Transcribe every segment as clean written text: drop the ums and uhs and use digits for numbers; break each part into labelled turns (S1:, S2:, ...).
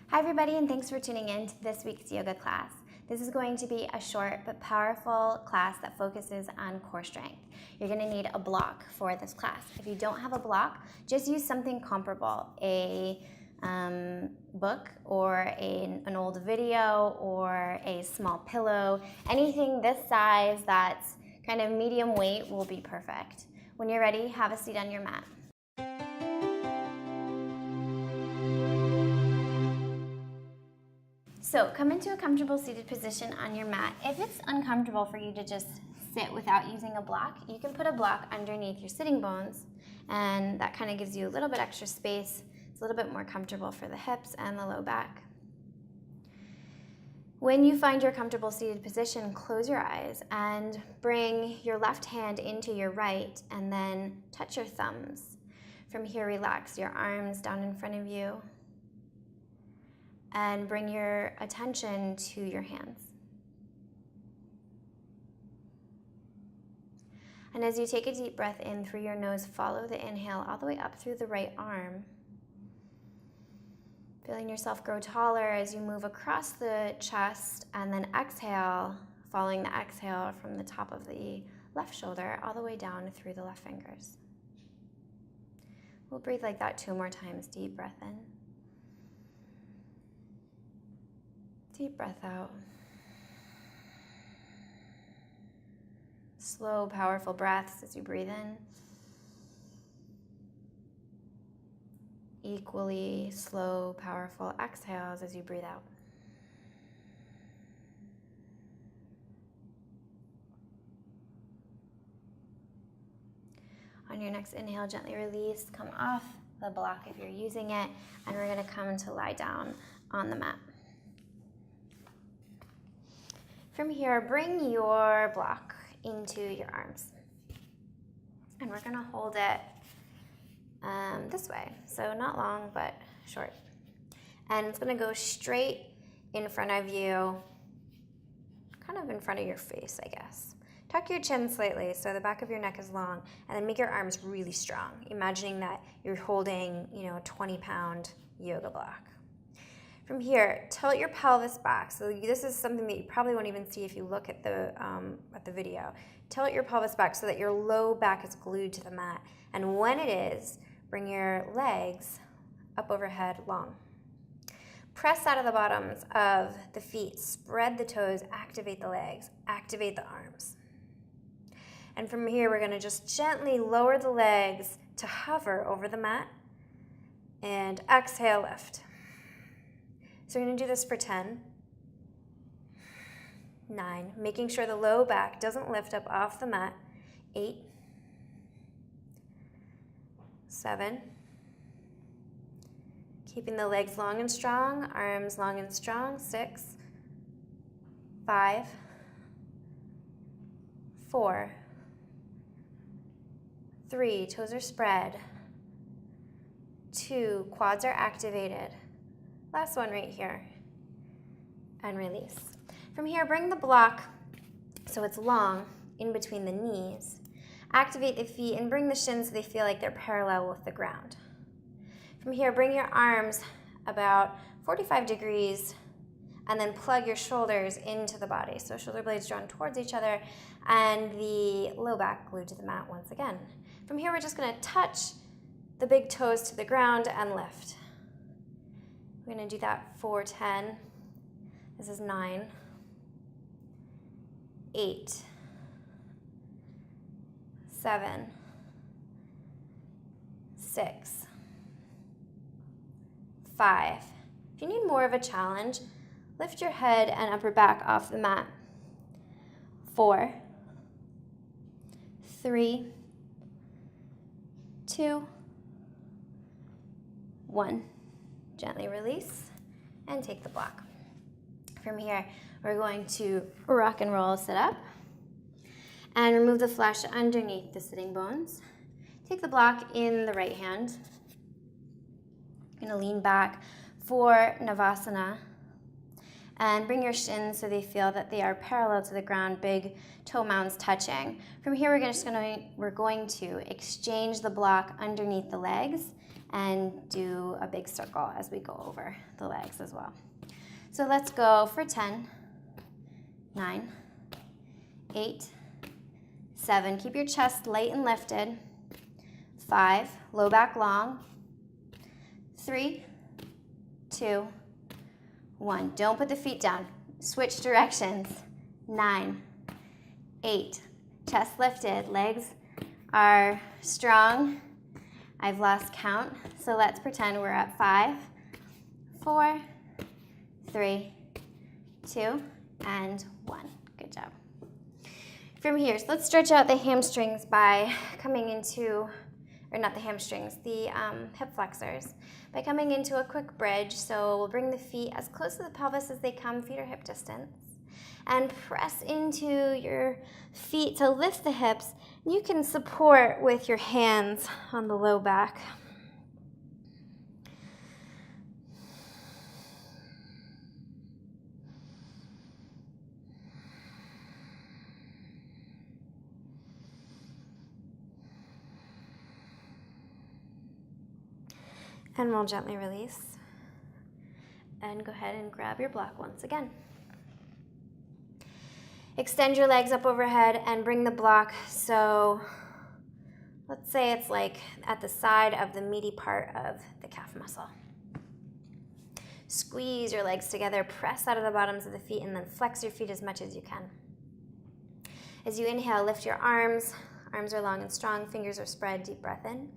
S1: Hi everybody, and thanks for tuning in to this week's yoga class. This is going to be a short but powerful class that focuses on core strength. You're going to need a block for this class. If you don't have a block, just use something comparable, a book or an old video or a small pillow. Anything this size that's kind of medium weight will be perfect. When you're ready, have a seat on your mat. So come into a comfortable seated position on your mat. If it's uncomfortable for you to just sit without using a block, you can put a block underneath your sitting bones, and that kind of gives you a little bit extra space. It's a little bit more comfortable for the hips and the low back. When you find your comfortable seated position, close your eyes and bring your left hand into your right and then touch your thumbs. From here, relax your arms down in front of you and bring your attention to your hands. And as you take a deep breath in through your nose, follow the inhale all the way up through the right arm. Feeling yourself grow taller as you move across the chest, and then exhale, following the exhale from the top of the left shoulder all the way down through the left fingers. We'll breathe like that 2 more times. Deep breath in. Deep breath out. Slow, powerful breaths as you breathe in. Equally slow, powerful exhales as you breathe out. On your next inhale, gently release, come off the block if you're using it, and we're going to come to lie down on the mat. From here, bring your block into your arms. And we're going to hold it this way. So not long, but short. And it's going to go straight in front of you, kind of in front of your face, I guess. Tuck your chin slightly so the back of your neck is long, and then make your arms really strong, imagining that you're holding, a 20-pound yoga block. From here, tilt your pelvis back. So this is something that you probably won't even see if you look at the video. Tilt your pelvis back so that your low back is glued to the mat. And when it is, bring your legs up overhead long. Press out of the bottoms of the feet. Spread the toes. Activate the legs. Activate the arms. And from here, we're going to just gently lower the legs to hover over the mat. And exhale, lift. So we're going to do this for 10, 9, making sure the low back doesn't lift up off the mat, 8, 7, keeping the legs long and strong, arms long and strong, 6, 5, 4, 3, toes are spread, 2, quads are activated. Last one right here, and release. From here, bring the block so it's long in between the knees. Activate the feet and bring the shins so they feel like they're parallel with the ground. From here, bring your arms about 45 degrees and then plug your shoulders into the body. So shoulder blades drawn towards each other and the low back glued to the mat once again. From here, we're just gonna touch the big toes to the ground and lift. We're going to do that for 10. This is 9, 8, 7, 6, 5. If you need more of a challenge, lift your head and upper back off the mat. 4, 3, 2, 1. Gently release and take the block. From here, we're going to rock and roll sit up and remove the flesh underneath the sitting bones. Take the block in the right hand. You're going to lean back for Navasana and bring your shins so they feel that they are parallel to the ground, big toe mounds touching. From here, we're going to exchange the block underneath the legs and do a big circle as we go over the legs as well. So let's go for 10, 9, 8, 7. Keep your chest light and lifted. 5, low back long. 3, 2, 1. Don't put the feet down. Switch directions. 9, 8. Chest lifted. Legs are strong. I've lost count, so let's pretend we're at 5, 4, 3, 2, and 1. Good job. From here, so let's stretch out the hamstrings by coming into, or not the hamstrings, the hip flexors, by coming into a quick bridge. So we'll bring the feet as close to the pelvis as they come, feet are hip distance, and press into your feet to lift the hips. You can support with your hands on the low back. And we'll gently release. And go ahead and grab your block once again. Extend your legs up overhead and bring the block, so let's say it's like at the side of the meaty part of the calf muscle. Squeeze your legs together, press out of the bottoms of the feet, and then flex your feet as much as you can. As you inhale, lift your arms. Arms are long and strong, fingers are spread, deep breath in.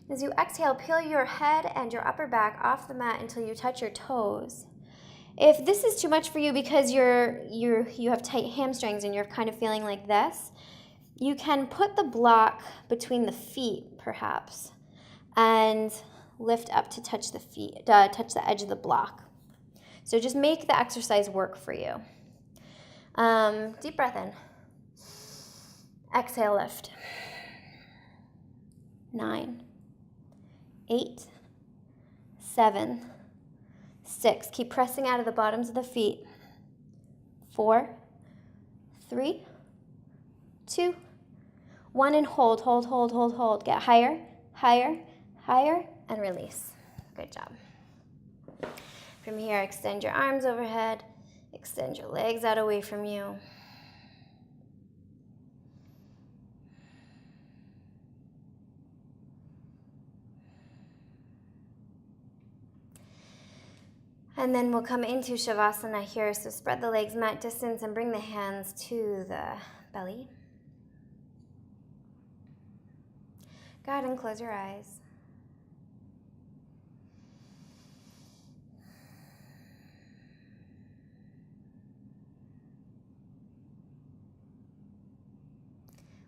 S1: As you exhale, peel your head and your upper back off the mat until you touch your toes. If this is too much for you because you have tight hamstrings and you're kind of feeling like this, you can put the block between the feet, perhaps, and lift up to touch the feet, touch the edge of the block. So just make the exercise work for you. Deep breath in. Exhale, lift. 9, 8, 7, 6. Keep pressing out of the bottoms of the feet. 4, 3, 2, 1, and hold, hold, hold, hold, hold. Get higher, higher, higher, and release. Good job. From here, extend your arms overhead. Extend your legs out away from you. And then we'll come into Shavasana here. So spread the legs mat distance and bring the hands to the belly. Go ahead and close your eyes.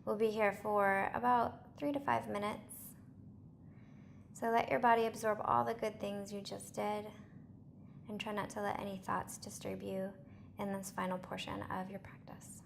S1: We'll be here for about 3 to 5 minutes. So let your body absorb all the good things you just did, and try not to let any thoughts disturb you in this final portion of your practice.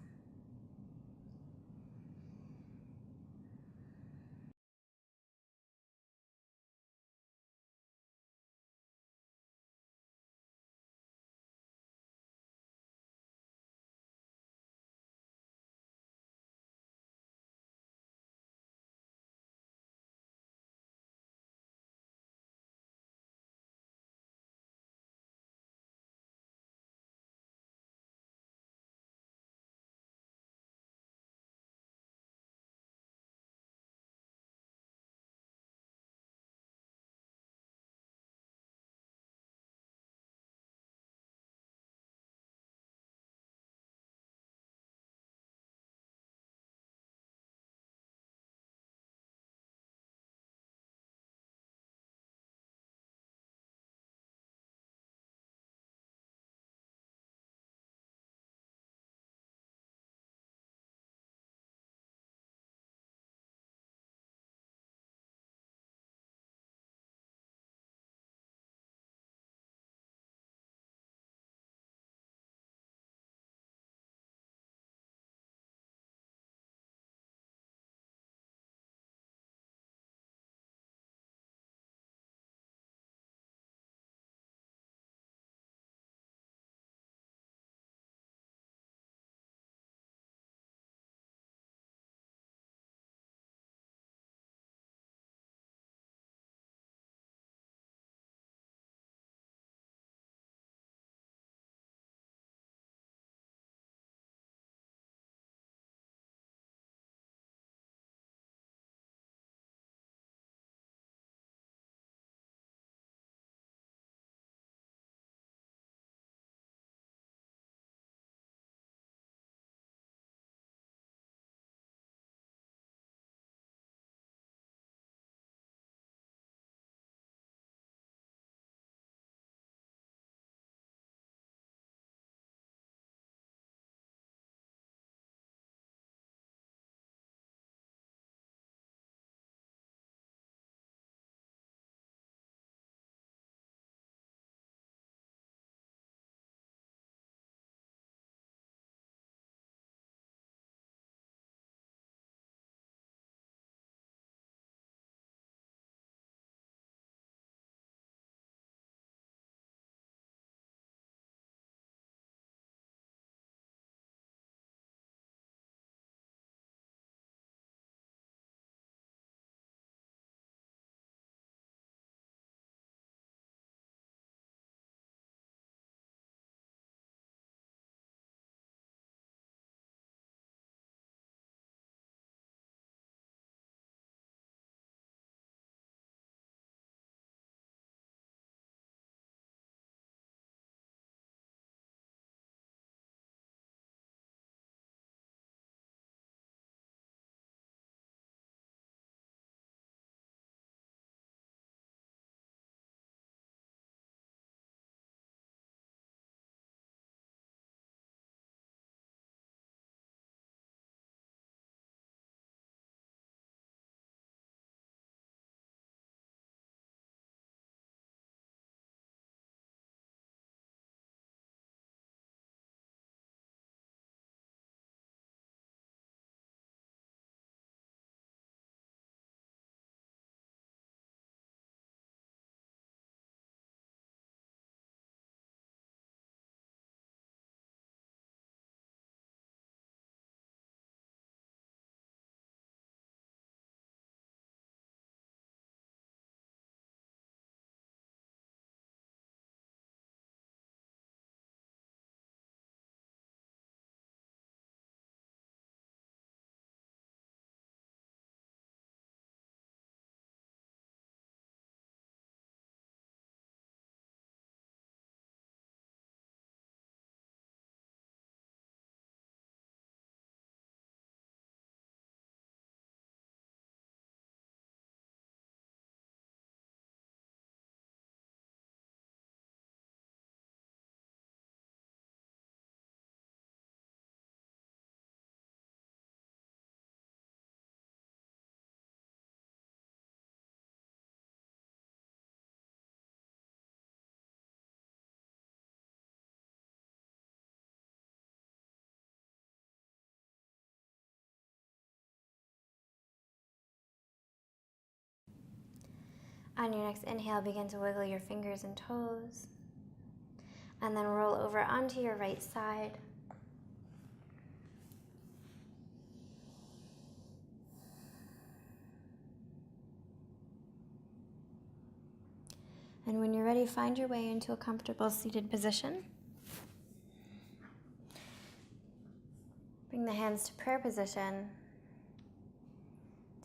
S1: On your next inhale, begin to wiggle your fingers and toes. And then roll over onto your right side. And when you're ready, find your way into a comfortable seated position. Bring the hands to prayer position.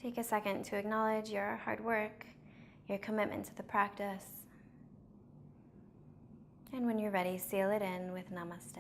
S1: Take a second to acknowledge your hard work, your commitment to the practice. And when you're ready, seal it in with Namaste.